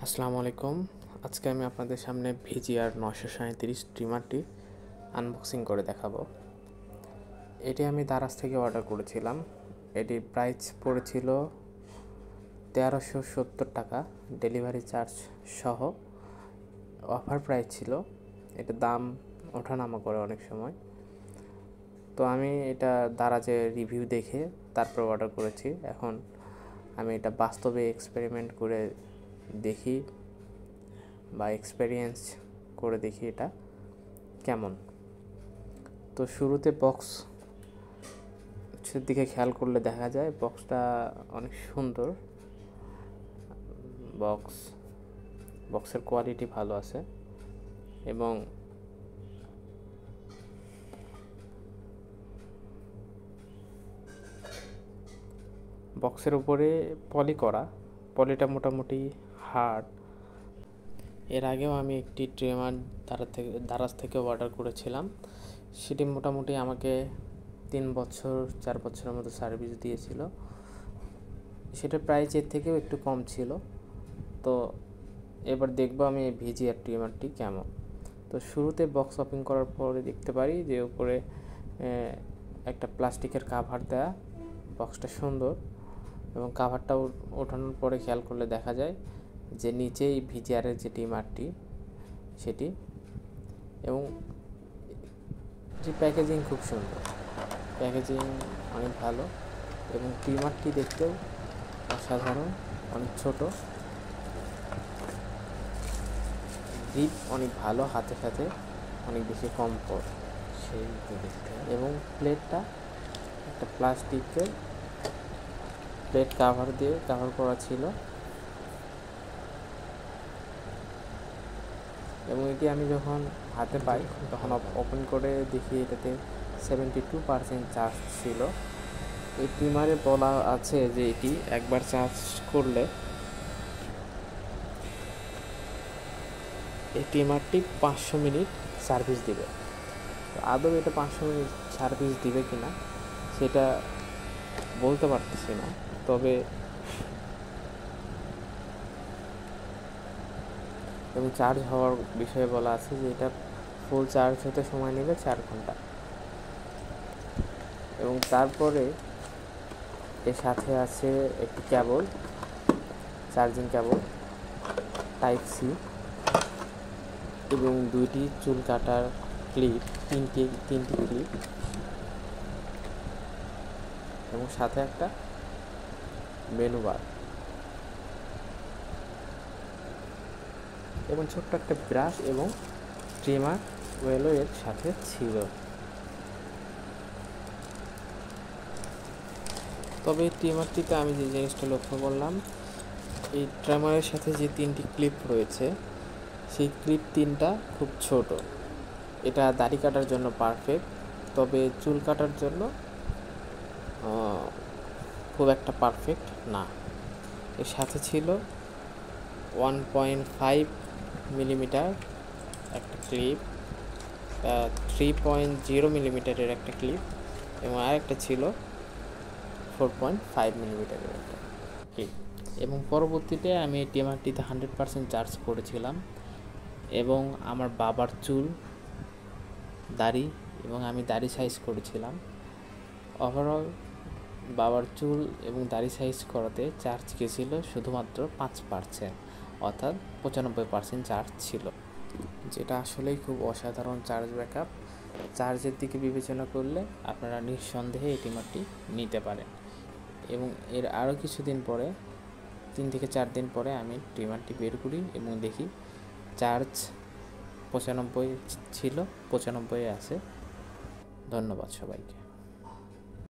আসসালামু আলাইকুম। আজকে আমি আপনাদের সামনে ভিজিআর 937 ট্রিমারটি আনবক্সিং করে দেখাবো। এটি আমি দারাজ থেকে অর্ডার করেছিলাম। এটির প্রাইস পড়েছিল 1370 টাকা, ডেলিভারি চার্জ সহ অফার প্রাইস ছিল। এটার দাম ওঠানামা করে অনেক সময়। তো আমি এটা দারাজের রিভিউ দেখে তারপর অর্ডার করেছি। এখন আমি এটা বাস্তবে এক্সপেরিমেন্ট করে দেখি বা এক্সপেরিয়েন্স করে দেখি এটা কেমন। তো শুরুতে বক্সের দিকে খেয়াল করলে দেখা যায় বক্সটা অনেক সুন্দর। বক্সের কোয়ালিটি ভালো আছে এবং বক্সের উপরে পলিটা মোটামুটি হার্ড। এর আগেও আমি একটি ট্রিমার দারাজ থেকে অর্ডার করেছিলাম। সেটি মোটামুটি আমাকে 4 বছরের মতো সার্ভিস দিয়েছিল। সেটার প্রাইস এর থেকেও একটু কম ছিল। তো এবার দেখব আমি এই ভিজিআর ট্রিমারটি কেমন। তো শুরুতে বক্স ওপেন করার পরে দেখতে পারি যে উপরে একটা প্লাস্টিকের কাভার দেওয়া। বক্সটা সুন্দর এবং কাভারটা ওঠানোর পরে খেয়াল করলে দেখা যায় যে নিচেই ভিজিআরের যে ট্রিমারটি সেটি, এবং যে প্যাকেজিং খুব সুন্দর, প্যাকেজিং অনেক ভালো এবং ট্রিমারটি দেখতেও অসাধারণ, অনেক ছোট, গ্রিপ অনেক ভালো, হাতে সাথে অনেক বেশি কমফোর্ট সেই দেখতে। এবং প্লেটটা একটা প্লাস্টিকের প্লেট কাভার দিয়ে কাভার করা ছিল এবং এটি আমি যখন হাতে পাই তখন ওপেন করে দেখি এটাতে 72% চার্জ ছিল। এই ট্রিমারে বলা আছে যে এটি একবার চার্জ করলে এই ট্রিমারটি 500 মিনিট সার্ভিস দিবে। আদৌ এটা 500 মিনিট সার্ভিস দিবে কিনা সেটা বলতে পারতেছি না, তবে এবং চার্জ হওয়ার বিষয়ে বলা আছে যে এটা ফুল চার্জ হতে সময় নেবে 4 ঘন্টা। এবং তারপরে এর সাথে আছে একটি কেবল, চার্জিং কেবল টাইপ সি এবং 2টি চুল কাটার ক্লিপ, তিনটি ক্লিপ এবং সাথে একটা মেনু বার এবং ছোট্ট একটা ব্রাশ এবং ট্রিমার ওয়েলও এর সাথে ছিল। তবে এই ট্রিমারটিতে আমি যে জিনিসটা লক্ষ্য করলাম, এই ট্রিমারের সাথে যে 3টি ক্লিপ রয়েছে সেই ক্লিপ 3টা খুব ছোট। এটা দাড়ি কাটার জন্য পারফেক্ট, তবে চুল কাটার জন্য খুব একটা পারফেক্ট না। এর সাথে ছিল 1.5 মিলিমিটার একটা ক্লিপ, 3.0 মিলিমিটারের একটা ক্লিপ এবং আরেকটা ছিল 4.5 মিলিমিটারের একটা ক্লিপ। এবং পরবর্তীতে আমি এই ট্রিমারটিতে 100% চার্জ করেছিলাম এবং আমার বাবার চুল, দাড়ি এবং আমি দাড়ি সাইজ করেছিলাম। ওভারঅল বাবার চুল এবং দাড়ি সাইজ করাতে চার্জ গেছিল শুধুমাত্র 5%, অর্থাৎ 95% চার্জ ছিল, যেটা আসলেই খুব অসাধারণ চার্জ ব্যাকআপ। চার্জের দিকে বিবেচনা করলে আপনারা নিঃসন্দেহে এই ট্রিমারটি নিতে পারেন। এবং এর আরও কিছুদিন পরে, 3 থেকে 4 দিন পরে আমি ট্রিমারটি বের করি এবং দেখি চার্জ 95 ছিল, 95 আছে। ধন্যবাদ সবাইকে।